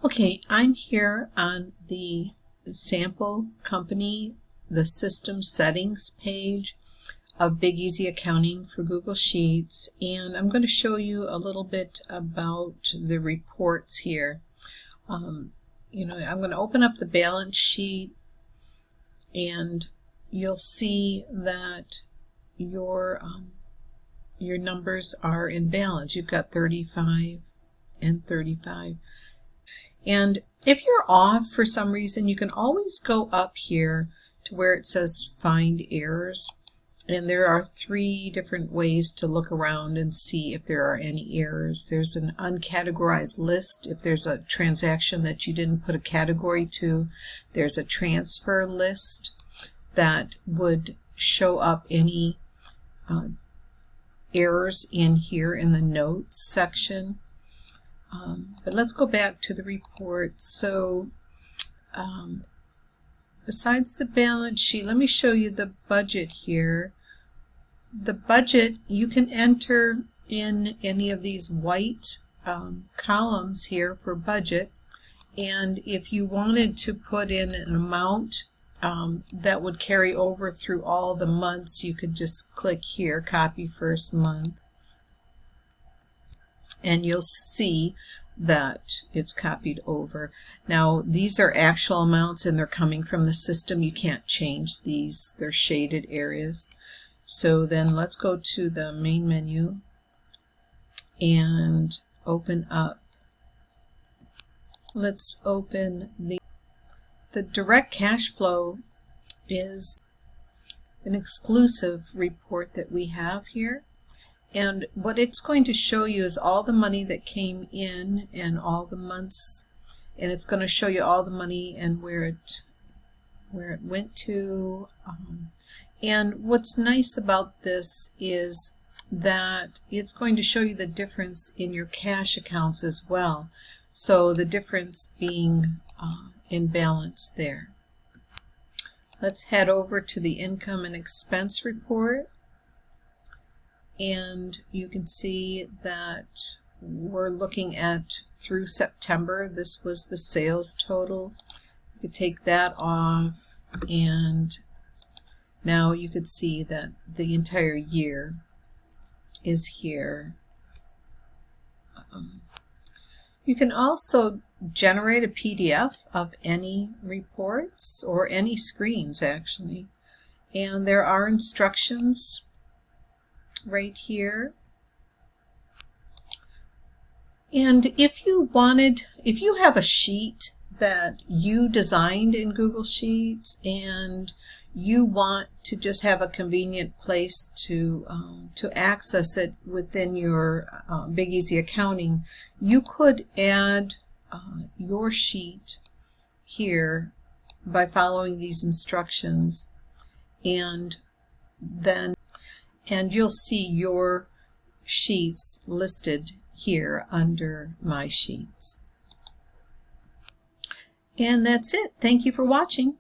Okay, I'm here on the sample company, the system settings page of Big Easy Accounting for Google Sheets, and I'm going to show you a little bit about the reports here. I'm going to open up the balance sheet, and you'll see that your numbers are in balance. You've got 35 and 35. And if you're off for some reason, you can always go up here to where it says Find Errors. And there are 3 different ways to look around and see if there are any errors. There's an uncategorized list if there's a transaction that you didn't put a category to. There's a transfer list that would show up any errors in here in the notes section. But let's go back to the report. So besides the balance sheet, let me show you the budget here. The budget, you can enter in any of these white columns here for budget, and if you wanted to put in an amount that would carry over through all the months, you could just click here, copy first month, and you'll see that it's copied over. Now these are actual amounts and they're coming from the system. You can't change these. They're shaded areas. So then let's go to the main menu and open up. Let's open the direct cash flow is an exclusive report that we have here. And what it's going to show you is all the money that came in and all the months, and it's going to show you all the money and where it went to. And what's nice about this is that it's going to show you the difference in your cash accounts as well. So the difference being in balance there. Let's head over to the income and expense report. And you can see that we're looking at through September. This was the sales total. You could take that off, and now you could see that the entire year is here. You can also generate a PDF of any reports or any screens actually, and there are instructions right here. And if you have a sheet that you designed in Google Sheets and you want to just have a convenient place to access it within your Big Easy Accounting, you could add your sheet here by following these instructions, and you'll see your sheets listed here under My Sheets. And that's it. Thank you for watching.